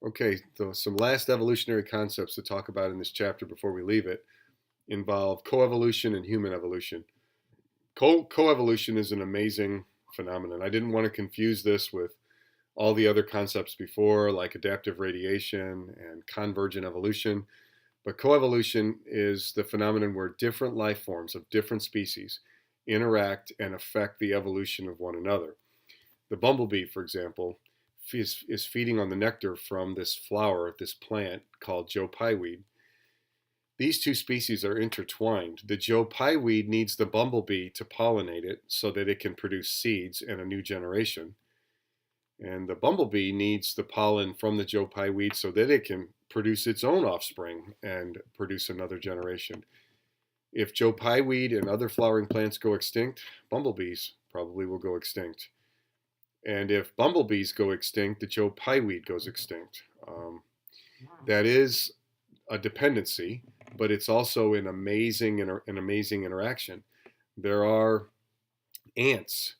Okay, so some last evolutionary concepts to talk about in this chapter before we leave it involve coevolution and human evolution. Coevolution is an amazing phenomenon. I didn't want to confuse this with all the other concepts before, like adaptive radiation and convergent evolution, but coevolution is the phenomenon where different life forms of different species interact and affect the evolution of one another. The bumblebee, for example, is feeding on the nectar from this flower, this plant called Joe pyeweed. These two species are intertwined. The Joe pyeweed needs the bumblebee to pollinate it so that it can produce seeds and a new generation. And the bumblebee needs the pollen from the Joe pyeweed so that it can produce its own offspring and produce another generation. If Joe pyeweed and other flowering plants go extinct, bumblebees probably will go extinct. And if bumblebees go extinct, the Joe pyeweed goes extinct. That is a dependency, but it's also an amazing interaction. There are ants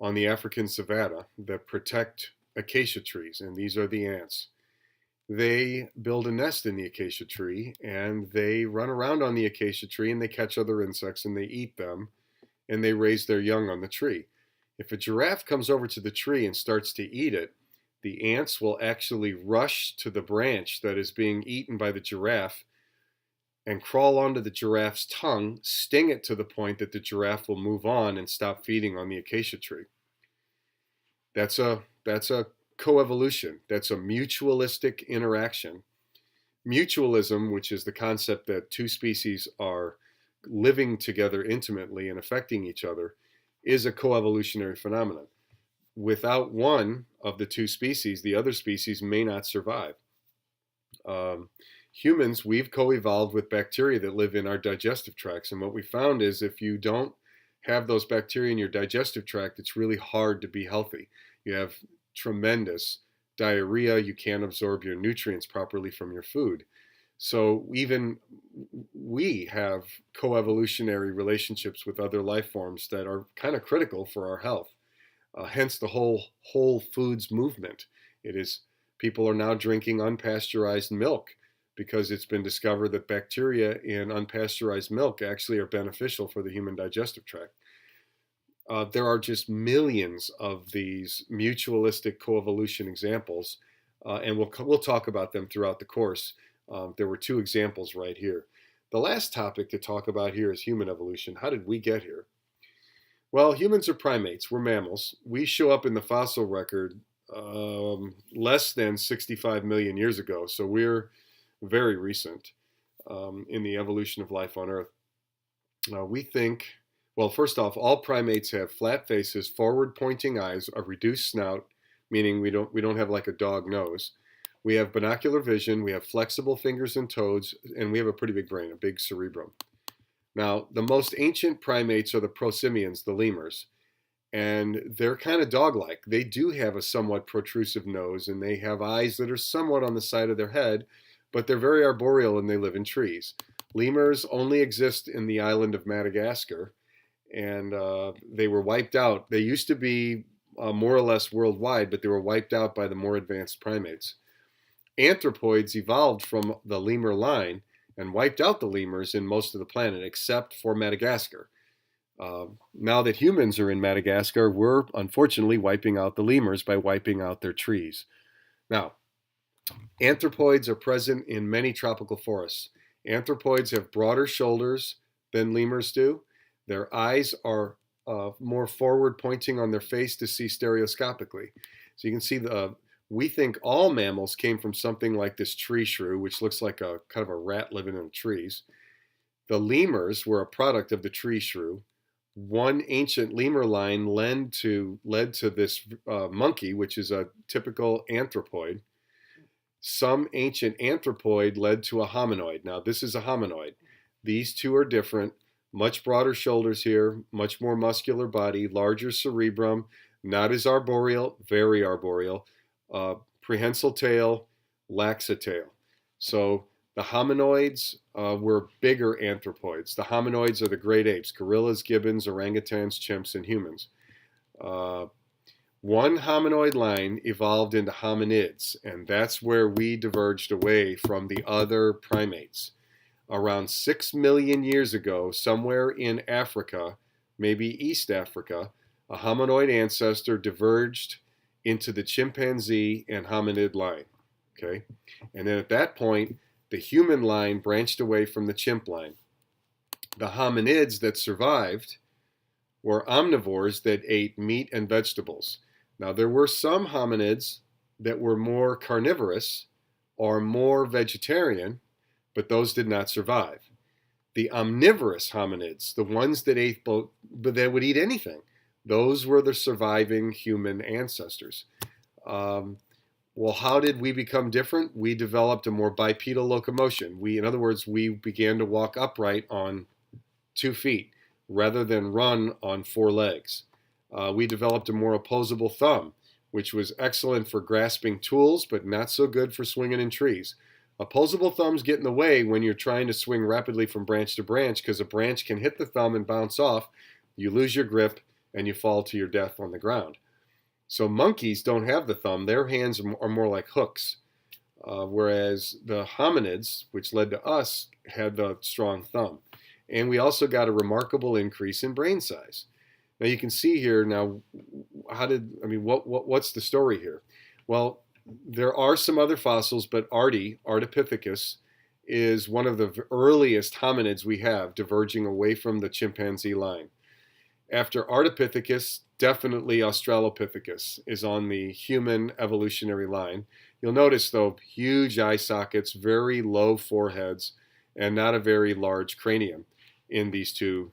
on the African savanna that protect acacia trees, and these are the ants. They build a nest in the acacia tree and they run around on the acacia tree and they catch other insects and they eat them and they raise their young on the tree. If a giraffe comes over to the tree and starts to eat it, the ants will actually rush to the branch that is being eaten by the giraffe and crawl onto the giraffe's tongue, sting it to the point that the giraffe will move on and stop feeding on the acacia tree. That's a coevolution. That's a mutualistic interaction. Mutualism, which is the concept that two species are living together intimately and affecting each other, is a coevolutionary phenomenon. Without one of the two species, the other species may not survive. Um, Humans, we've co-evolved with bacteria that live in our digestive tracts, and what we found is if you don't have those bacteria in your digestive tract, it's really hard to be healthy. You have tremendous diarrhea, you can't absorb your nutrients properly from your food. So even we have coevolutionary relationships with other life forms that are kind of critical for our health. Hence the whole foods movement. It is people are now drinking unpasteurized milk because it's been discovered that bacteria in unpasteurized milk actually are beneficial for the human digestive tract. There are just millions of these mutualistic coevolution examples, and we'll talk about them throughout the course. There were two examples right here. The last topic to talk about here is human evolution. How did we get here? Well, humans are primates. We're mammals. We show up in the fossil record less than 65 million years ago, so we're very recent in the evolution of life on Earth. We think, well, first off, all primates have flat faces, forward-pointing eyes, a reduced snout, meaning we don't have like a dog nose. We have binocular vision. We have flexible fingers and toes, and we have a pretty big brain, a big cerebrum. Now, the most ancient primates are the prosimians, the lemurs, and they're kind of dog-like. They do have a somewhat protrusive nose, and they have eyes that are somewhat on the side of their head, but they're very arboreal and they live in trees. Lemurs only exist in the island of Madagascar, and they were wiped out. They used to be more or less worldwide, but they were wiped out by the more advanced primates. Anthropoids evolved from the lemur line and wiped out the lemurs in most of the planet except for Madagascar. Now that humans are in Madagascar, we're unfortunately wiping out the lemurs by wiping out their trees. Now, anthropoids are present in many tropical forests. Anthropoids have broader shoulders than lemurs do. Their eyes are more forward pointing on their face to see stereoscopically. So you can see we think all mammals came from something like this tree shrew, which looks like a kind of a rat living in the trees. The lemurs were a product of the tree shrew. One ancient lemur line led to this monkey, which is a typical anthropoid. Some ancient anthropoid led to a hominoid. Now, this is a hominoid. These two are different. Much broader shoulders here, much more muscular body, larger cerebrum, not as arboreal, very arboreal, prehensile tail, laxa tail. So the hominoids were bigger anthropoids. The hominoids are the great apes, gorillas, gibbons, orangutans, chimps, and humans. One hominoid line evolved into hominids, and that's where we diverged away from the other primates. Around 6 million years ago, somewhere in Africa, maybe East Africa, a hominoid ancestor diverged into the chimpanzee and hominid line. Okay? And then at that point, the human line branched away from the chimp line. The hominids that survived were omnivores that ate meat and vegetables. Now, there were some hominids that were more carnivorous or more vegetarian, but those did not survive. The omnivorous hominids, the ones that ate both, but that would eat anything, those were the surviving human ancestors. Well, how did we become different? We developed a more bipedal locomotion. In other words, we began to walk upright on 2 feet rather than run on 4 legs. We developed a more opposable thumb, which was excellent for grasping tools, but not so good for swinging in trees. Opposable thumbs get in the way when you're trying to swing rapidly from branch to branch because a branch can hit the thumb and bounce off. You lose your grip and you fall to your death on the ground. So monkeys don't have the thumb. Their hands are more like hooks, whereas the hominids, which led to us, had the strong thumb. And we also got a remarkable increase in brain size. Now you can see here now, what's the story here? Well, there are some other fossils, but Ardipithecus, is one of the earliest hominids we have diverging away from the chimpanzee line. After Ardipithecus, definitely Australopithecus is on the human evolutionary line. You'll notice, though, huge eye sockets, very low foreheads, and not a very large cranium in these two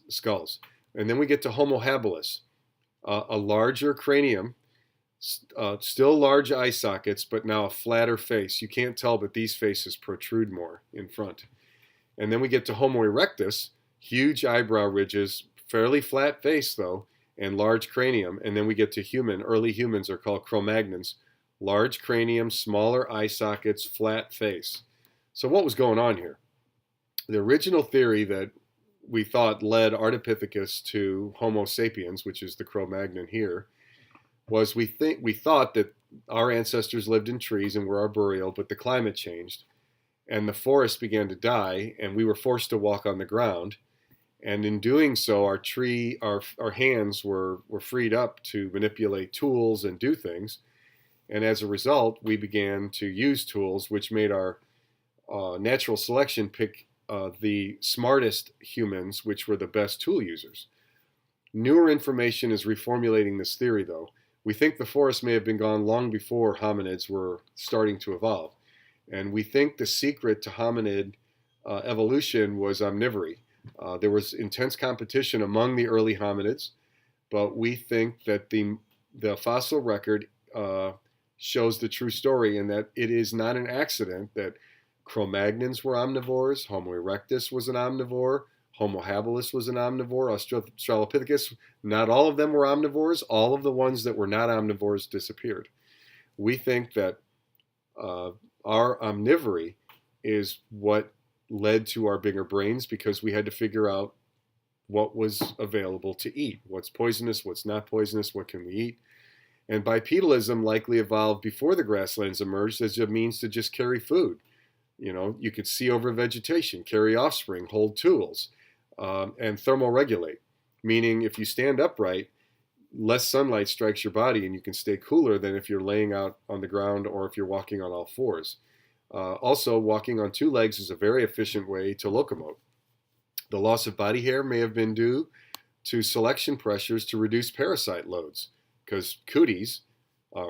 skulls. And then we get to Homo habilis, a larger cranium, still large eye sockets, but now a flatter face. You can't tell, but these faces protrude more in front. And then we get to Homo erectus, huge eyebrow ridges, fairly flat face though, and large cranium. And then we get to human. Early humans are called Cro-Magnons. Large cranium, smaller eye sockets, flat face. So what was going on here? The original theory that we thought led Ardipithecus to Homo sapiens, which is the Cro-Magnon here, was we thought that our ancestors lived in trees and were arboreal, but the climate changed, and the forest began to die, and we were forced to walk on the ground. And in doing so, our hands were freed up to manipulate tools and do things. And as a result, we began to use tools, which made our natural selection pick the smartest humans, which were the best tool users. Newer information is reformulating this theory, though. We think the forest may have been gone long before hominids were starting to evolve. And we think the secret to hominid evolution was omnivory. There was intense competition among the early hominids, but we think that the fossil record shows the true story, and that it is not an accident that Cro-Magnons were omnivores, Homo erectus was an omnivore, Homo habilis was an omnivore, Australopithecus, not all of them were omnivores. All of the ones that were not omnivores disappeared. We think that our omnivory is what led to our bigger brains, because we had to figure out what was available to eat. What's poisonous, what's not poisonous, what can we eat? And bipedalism likely evolved before the grasslands emerged as a means to just carry food. You know, you could see over vegetation, carry offspring, hold tools, and thermoregulate, meaning if you stand upright, less sunlight strikes your body and you can stay cooler than if you're laying out on the ground or if you're walking on all fours. Also, walking on 2 legs is a very efficient way to locomote. The loss of body hair may have been due to selection pressures to reduce parasite loads, because cooties,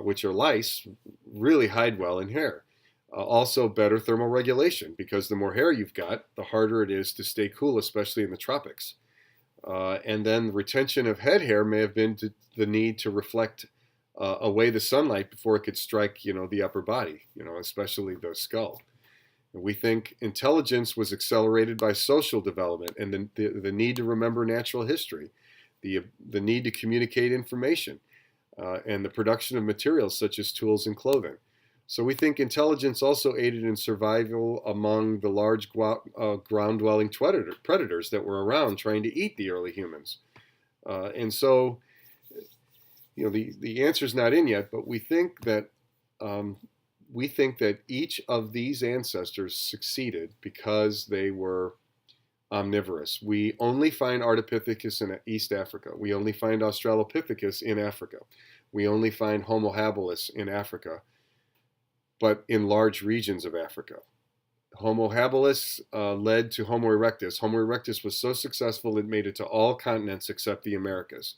which are lice, really hide well in hair. Also, better thermal regulation, because the more hair you've got, the harder it is to stay cool, especially in the tropics. And then retention of head hair may have been the need to reflect away the sunlight before it could strike, the upper body, especially the skull. And we think intelligence was accelerated by social development and the need to remember natural history, the need to communicate information, and the production of materials such as tools and clothing. So we think intelligence also aided in survival among the large ground-dwelling predators that were around trying to eat the early humans. And so the answer is not in yet, but um, we think that each of these ancestors succeeded because they were omnivorous. We only find Ardipithecus in East Africa. We only find Australopithecus in Africa. We only find Homo habilis in Africa, but in large regions of Africa. Homo habilis led to Homo erectus. Homo erectus was so successful it made it to all continents except the Americas.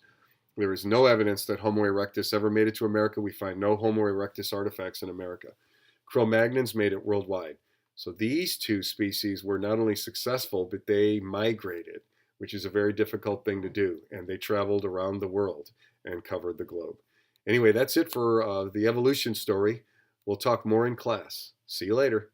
There is no evidence that Homo erectus ever made it to America. We find no Homo erectus artifacts in America. Cro-Magnons made it worldwide. So these two species were not only successful, but they migrated, which is a very difficult thing to do. And they traveled around the world and covered the globe. Anyway, that's it for the evolution story. We'll talk more in class. See you later.